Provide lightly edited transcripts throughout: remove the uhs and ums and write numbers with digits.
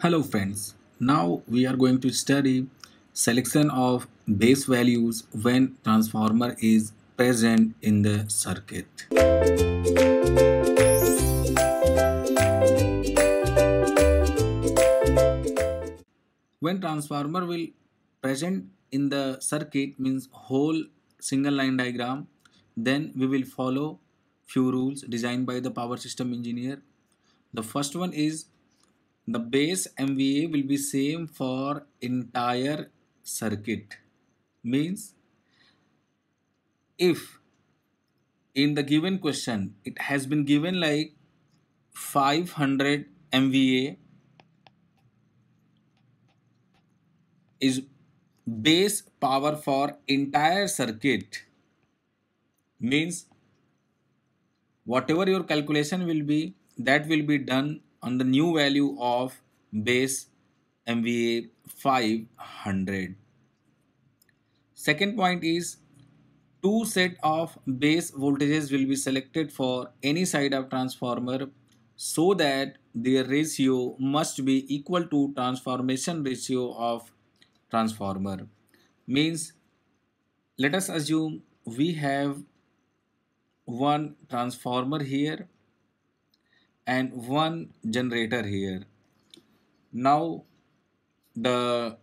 Hello friends, now we are going to study selection of base values when transformer is present in the circuit. When transformer will present in the circuit means whole single line diagram, then we will follow few rules designed by the power system engineer. The first one is the base MVA will be same for entire circuit. Means if in the given question it has been given like 500 MVA is base power for entire circuit, means whatever your calculation will be, that will be done on the new value of base MVA 500. Second point is two set of base voltages will be selected for any side of transformer so that their ratio must be equal to transformation ratio of transformer. Means let us assume we have one transformer here and one generator here. Now the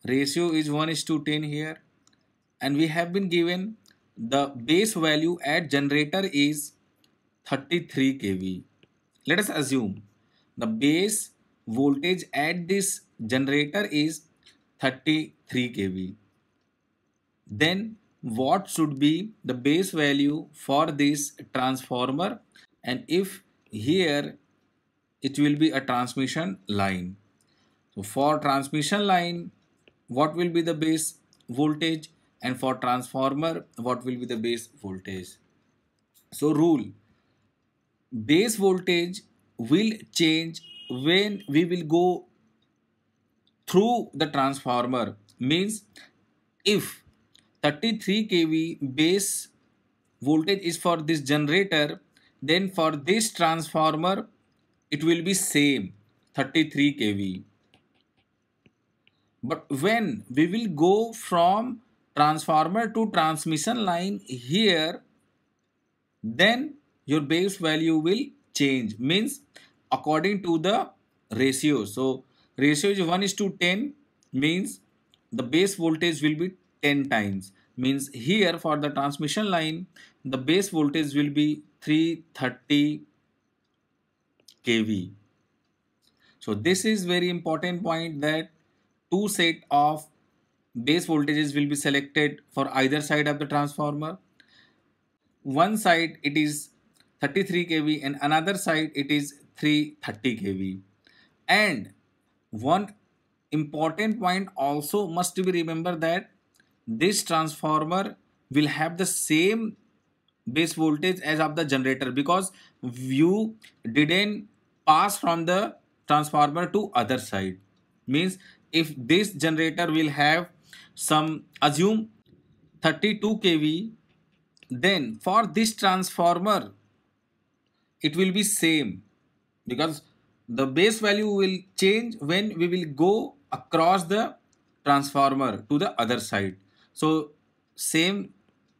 ratio is 1:10 here, and we have been given the base value at generator is 33 kV. Let us assume the base voltage at this generator is 33 kV. Then what should be the base value for this transformer? And if here it will be a transmission line. So for transmission line, what will be the base voltage, and for transformer, what will be the base voltage? So rule, base voltage will change when we will go through the transformer. Means if 33 kV base voltage is for this generator, then for this transformer it will be same 33 kV. But when we will go from transformer to transmission line here, then your base value will change, means according to the ratio. So ratio is 1:10, means the base voltage will be 10 times. Means here for the transmission line, the base voltage will be 330 kV. So this is very important point, that two set of base voltages will be selected for either side of the transformer. One side it is 33 kV and another side it is 330 kV. And one important point also must be remembered, that this transformer will have the same base voltage as of the generator, because you didn't pass from the transformer to other side. Means if this generator will have some, assume 32 kV, then for this transformer it will be same, because the base value will change when we will go across the transformer to the other side. So same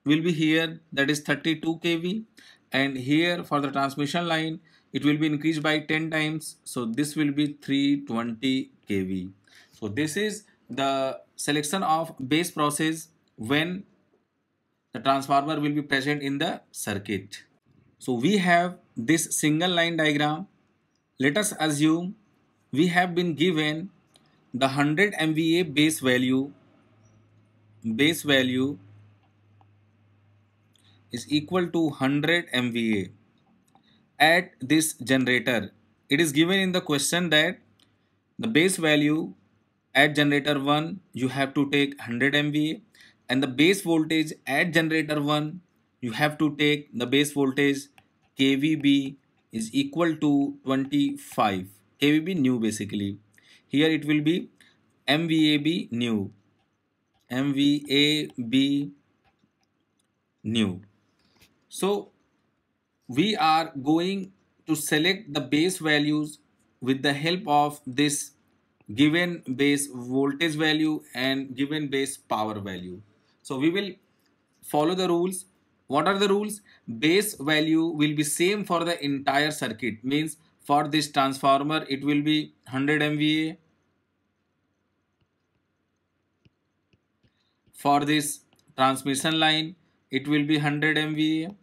will be here, that is 32 kV, and here for the transmission line it will be increased by 10 times, so this will be 320 kV. So this is the selection of base process when the transformer will be present in the circuit. So we have this single line diagram. Let us assume we have been given the 100 MVA base value is equal to 100 MVA at this generator. It is given in the question that the base value at generator 1 you have to take 100 MVA, and the base voltage at generator 1 you have to take the base voltage KVB is equal to 25. KVB new basically. Here it will be MVAB new. MVAB new. So we are going to select the base values with the help of this given base voltage value and given base power value. So we will follow the rules. What are the rules? Base value will be same for the entire circuit. Means for this transformer it will be 100 MVA. For this transmission line it will be 100 MVA.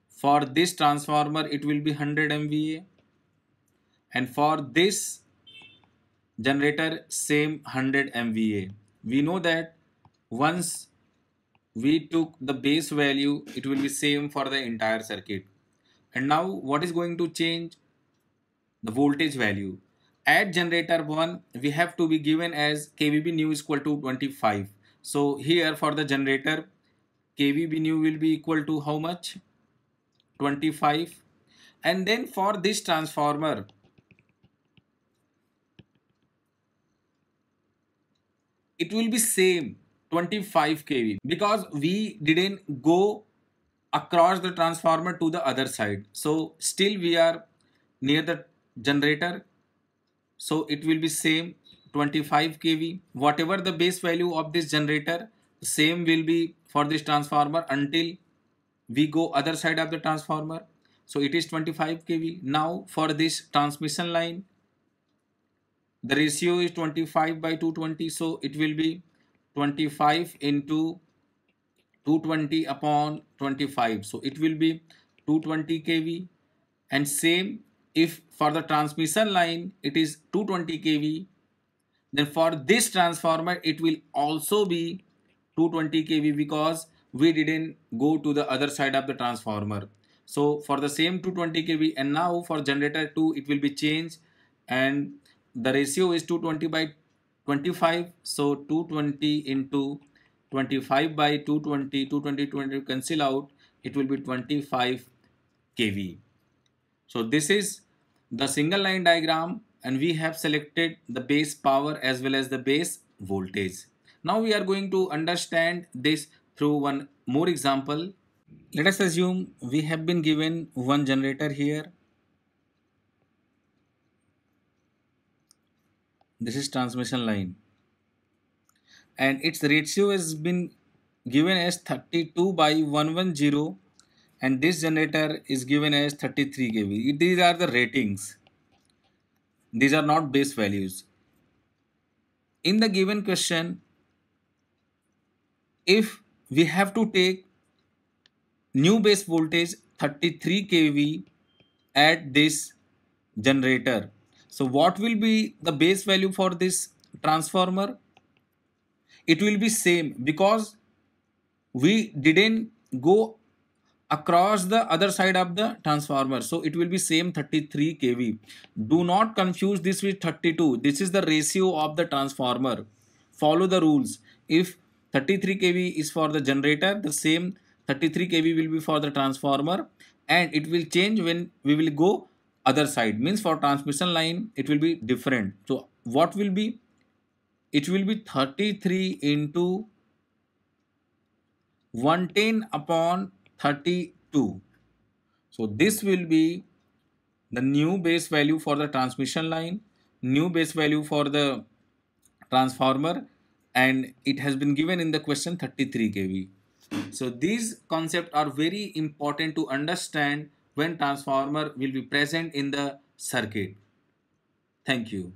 For this transformer it will be 100 MVA. And for this generator same 100 MVA. We know that once we took the base value, it will be same for the entire circuit. And now what is going to change? The voltage value. At generator 1 we have to be given as kVb new is equal to 25. So here for the generator kVb new will be equal to how much? 25. And then for this transformer it will be same 25 kV because we didn't go across the transformer to the other side. So still we are near the generator. So it will be same 25 kV. Whatever the base value of this generator, same will be for this transformer until we go other side of the transformer. So it is 25 kV. Now for this transmission line, the ratio is 25 by 220. So it will be 25 into 220 upon 25. So it will be 220 kV. And same if for the transmission line it is 220 kV, then for this transformer it will also be 220 kV because we didn't go to the other side of the transformer. So for the same 220 kV, and now for generator 2 it will be changed and the ratio is 220 by 25. So 220 into 25 by 220, 220 cancel out, it will be 25 kV. So this is the single line diagram and we have selected the base power as well as the base voltage. Now we are going to understand this through one more example. Let us assume we have been given one generator here. This is transmission line and its ratio has been given as 32 by 110 and this generator is given as 33 kV. These are the ratings. These are not base values. In the given question, if we have to take new base voltage 33 kV at this generator, so what will be the base value for this transformer? It will be same because we didn't go across the other side of the transformer. So it will be same 33 kV. Do not confuse this with 32. This is the ratio of the transformer. Follow the rules. If 33 kV is for the generator, the same 33 kV will be for the transformer and it will change when we will go other side. Means for transmission line it will be different. So what will be? It will be 33 into 110 upon 32. So this will be the new base value for the transmission line, new base value for the transformer, and it has been given in the question 33 kV. So these concepts are very important to understand when transformer will be present in the circuit. Thank you.